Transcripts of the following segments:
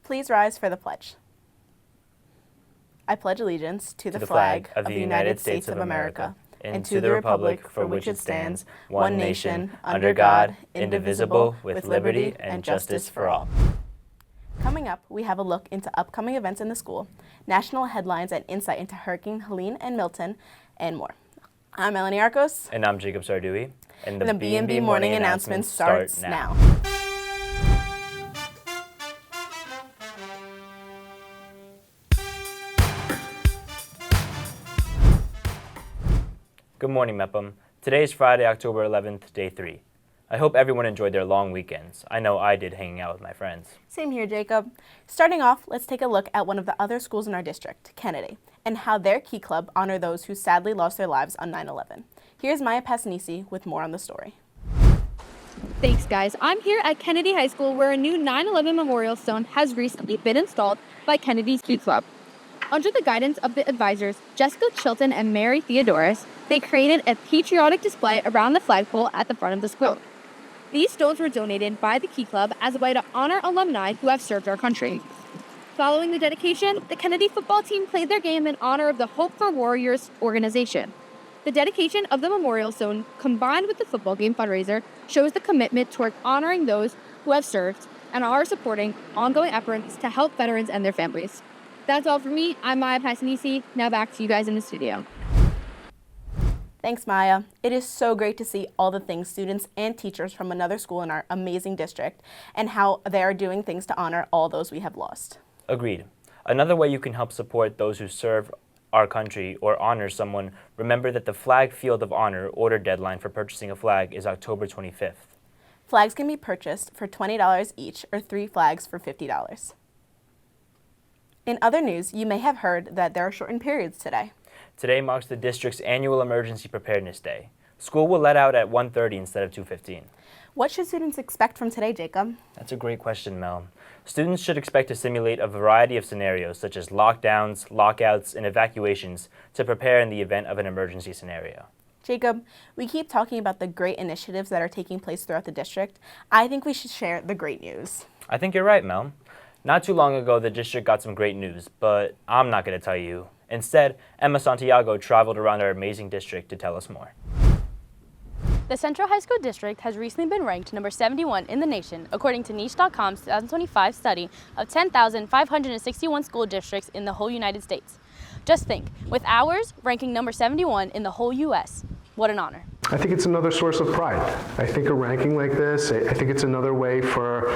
Please rise for the pledge. I pledge allegiance to the flag of the United States of America and to the republic for which it stands, one nation, under God, indivisible, with liberty and justice for all. Coming up, we have a look into upcoming events in the school, national headlines and insight into Hurricane Helene and Milton, and more. I'm Melanie Arcos. And I'm Jacob Sarduy. And the BMB morning announcement starts now. Good morning, Mepham. Today is Friday, October 11th, day 3. I hope everyone enjoyed their long weekends. I know I did, hanging out with my friends. Same here, Jacob. Starting off, let's take a look at one of the other schools in our district, Kennedy, and how their Key Club honor those who sadly lost their lives on 9/11. Here's Maya Passanisi with more on the story. Thanks, guys. I'm here at Kennedy High School, where a new 9/11 memorial stone has recently been installed by Kennedy's Key Club. Under the guidance of the advisors, Jessica Chilton and Mary Theodoris, they created a patriotic display around the flagpole at the front of the school. These stones were donated by the Key Club as a way to honor alumni who have served our country. Following the dedication, the Kennedy football team played their game in honor of the Hope for Warriors organization. The dedication of the memorial stone, combined with the football game fundraiser, shows the commitment toward honoring those who have served and are supporting ongoing efforts to help veterans and their families. That's all for me. I'm Maya Passanisi. Now back to you guys in the studio. Thanks, Maya. It is so great to see all the things students and teachers from another school in our amazing district and how they are doing things to honor all those we have lost. Agreed. Another way you can help support those who serve our country or honor someone, remember that the Flag Field of Honor order deadline for purchasing a flag is October 25th. Flags can be purchased for $20 each or 3 flags for $50. In other news, you may have heard that there are shortened periods today. Today marks the district's annual Emergency Preparedness Day. School will let out at 1:30 instead of 2:15. What should students expect from today, Jacob? That's a great question, Mel. Students should expect to simulate a variety of scenarios such as lockdowns, lockouts, and evacuations to prepare in the event of an emergency scenario. Jacob, we keep talking about the great initiatives that are taking place throughout the district. I think we should share the great news. I think you're right, Mel. Not too long ago, the district got some great news, but I'm not going to tell you. Instead, Emma Santiago traveled around our amazing district to tell us more. The Central High School District has recently been ranked number 71 in the nation, according to Niche.com's 2025 study of 10,561 school districts in the whole United States. Just think, with ours ranking number 71 in the whole U.S., what an honor. I think it's another source of pride. I think a ranking like this, I think it's another way for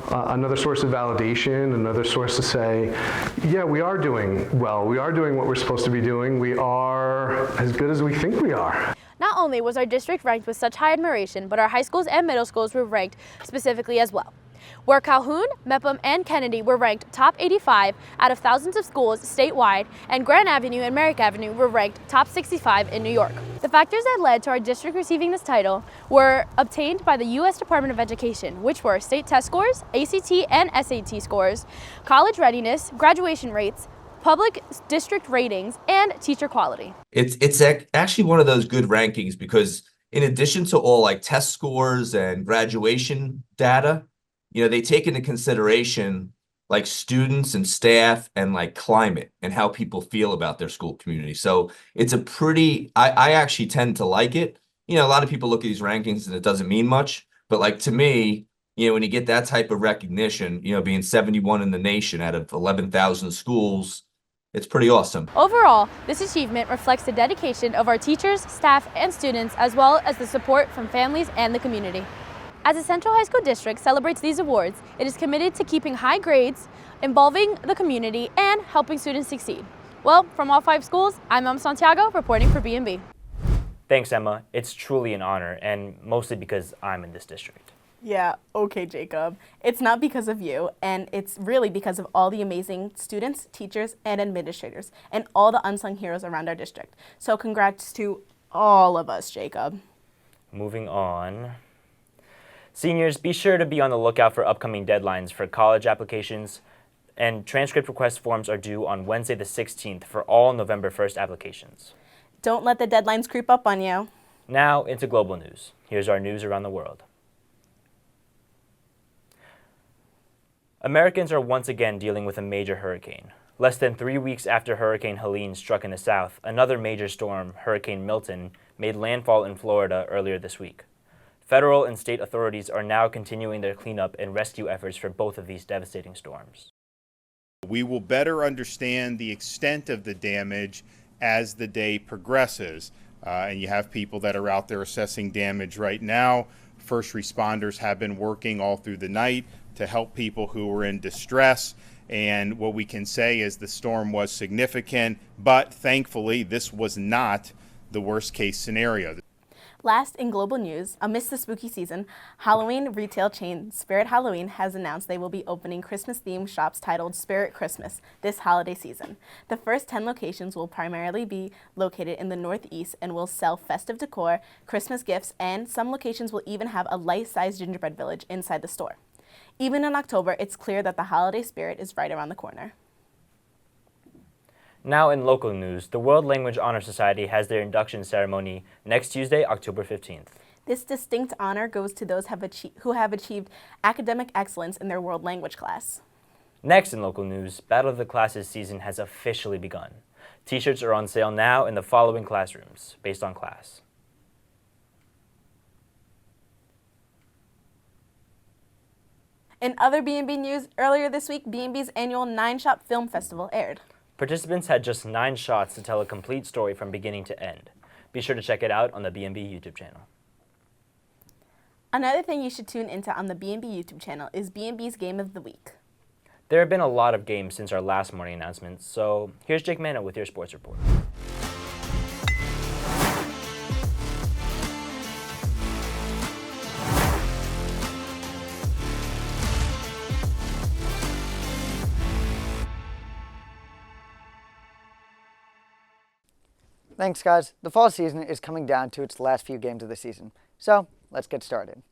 another source of validation, another source to say, yeah, we are doing well. We are doing what we're supposed to be doing. We are as good as we think we are. Not only was our district ranked with such high admiration, but our high schools and middle schools were ranked specifically as well. Where Calhoun, Mepham, and Kennedy were ranked top 85 out of thousands of schools statewide, and Grand Avenue and Merrick Avenue were ranked top 65 in New York. The factors that led to our district receiving this title were obtained by the U.S. Department of Education, which were state test scores, ACT and SAT scores, college readiness, graduation rates, public district ratings, and teacher quality. It's actually one of those good rankings because in addition to all like test scores and graduation data, they take into consideration like students and staff and like climate and how people feel about their school community. So it's a pretty, I actually tend to like it. A lot of people look at these rankings and it doesn't mean much, but like to me, when you get that type of recognition, being 71 in the nation out of 11,000 schools, it's pretty awesome. Overall, this achievement reflects the dedication of our teachers, staff, and students, as well as the support from families and the community. As the Central High School District celebrates these awards, it is committed to keeping high grades, involving the community, and helping students succeed. Well, from all 5 schools, I'm Emma Santiago reporting for BMB. Thanks, Emma. It's truly an honor, and mostly because I'm in this district. Yeah, okay, Jacob. It's not because of you, and it's really because of all the amazing students, teachers, and administrators, and all the unsung heroes around our district. So congrats to all of us, Jacob. Moving on. Seniors, be sure to be on the lookout for upcoming deadlines for college applications, and transcript request forms are due on Wednesday the 16th for all November 1st applications. Don't let the deadlines creep up on you. Now into global news. Here's our news around the world. Americans are once again dealing with a major hurricane. Less than 3 weeks after Hurricane Helene struck in the south, another major storm, Hurricane Milton, made landfall in Florida earlier this week. Federal and state authorities are now continuing their cleanup and rescue efforts for both of these devastating storms. We will better understand the extent of the damage as the day progresses. And you have people that are out there assessing damage right now. First responders have been working all through the night to help people who are in distress. And what we can say is the storm was significant, but thankfully this was not the worst case scenario. Last in global news, amidst the spooky season, Halloween retail chain Spirit Halloween has announced they will be opening Christmas-themed shops titled Spirit Christmas this holiday season. The first 10 locations will primarily be located in the Northeast and will sell festive decor, Christmas gifts, and some locations will even have a life-size gingerbread village inside the store. Even in October, it's clear that the holiday spirit is right around the corner. Now in local news, the World Language Honor Society has their induction ceremony next Tuesday, October 15th. This distinct honor goes to those who have achieved academic excellence in their world language class. Next in local news, Battle of the Classes season has officially begun. T-shirts are on sale now in the following classrooms, based on class. In other BMB news, earlier this week, BMB's annual 9-Shot Film Festival aired. Participants had just 9 shots to tell a complete story from beginning to end. Be sure to check it out on the BMB YouTube channel. Another thing you should tune into on the BMB YouTube channel is BMB's Game of the Week. There have been a lot of games since our last morning announcement, so here's Jake Manna with your sports report. Thanks, guys. The fall season is coming down to its last few games of the season, so let's get started.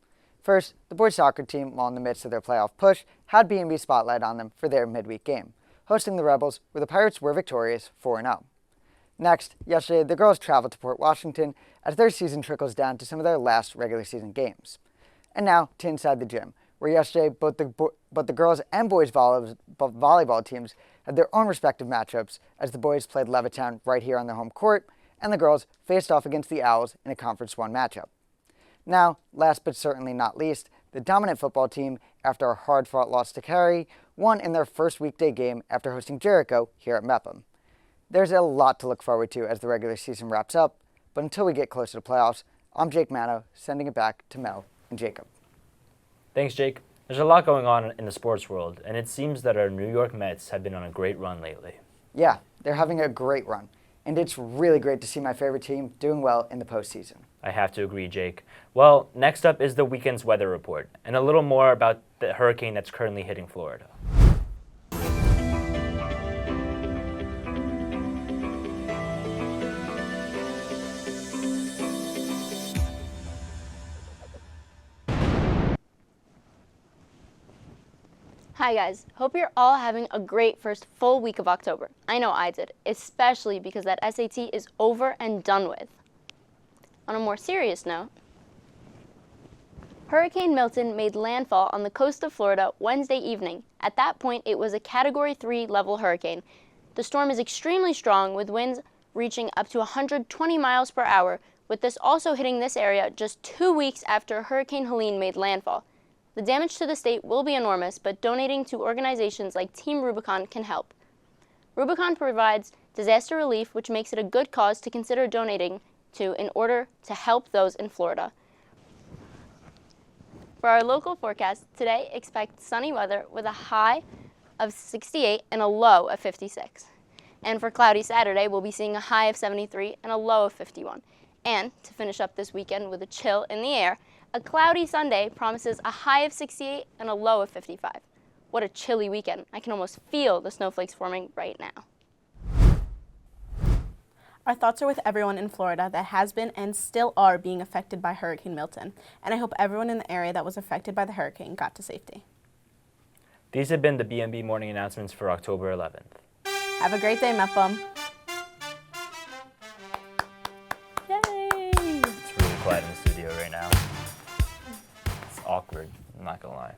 First, the boys soccer team, while in the midst of their playoff push, had BMB spotlight on them for their midweek game, hosting the Rebels, where the Pirates were victorious 4-0. Next, yesterday, the girls traveled to Port Washington as their season trickles down to some of their last regular season games. And now to inside the gym, where yesterday both the girls and boys volleyball teams had their own respective matchups as the boys played Levittown right here on their home court, and the girls faced off against the Owls in a Conference 1 matchup. Now, last but certainly not least, the dominant football team, after a hard-fought loss to Cary, won in their first weekday game after hosting Jericho here at Mepham. There's a lot to look forward to as the regular season wraps up, but until we get closer to playoffs, I'm Jake Manna, sending it back to Mel and Jacob. Thanks, Jake. There's a lot going on in the sports world, and it seems that our New York Mets have been on a great run lately. Yeah, they're having a great run, and it's really great to see my favorite team doing well in the postseason. I have to agree, Jake. Well, next up is the weekend's weather report, and a little more about the hurricane that's currently hitting Florida. Hi guys, hope you're all having a great first full week of October. I know I did, especially because that SAT is over and done with. On a more serious note, Hurricane Milton made landfall on the coast of Florida Wednesday evening. At that point, it was a Category 3 level hurricane. The storm is extremely strong with winds reaching up to 120 miles per hour, with this also hitting this area just 2 weeks after Hurricane Helene made landfall. The damage to the state will be enormous, but donating to organizations like Team Rubicon can help. Rubicon provides disaster relief, which makes it a good cause to consider donating to in order to help those in Florida. For our local forecast, today expect sunny weather with a high of 68 and a low of 56. And for cloudy Saturday, we'll be seeing a high of 73 and a low of 51. And to finish up this weekend with a chill in the air, a cloudy Sunday promises a high of 68 and a low of 55. What a chilly weekend. I can almost feel the snowflakes forming right now. Our thoughts are with everyone in Florida that has been and still are being affected by Hurricane Milton, and I hope everyone in the area that was affected by the hurricane got to safety. These have been the BMB morning announcements for October 11th. Have a great day, Mepham. Yay! It's really quiet in the studio right now. It's awkward, I'm not gonna lie.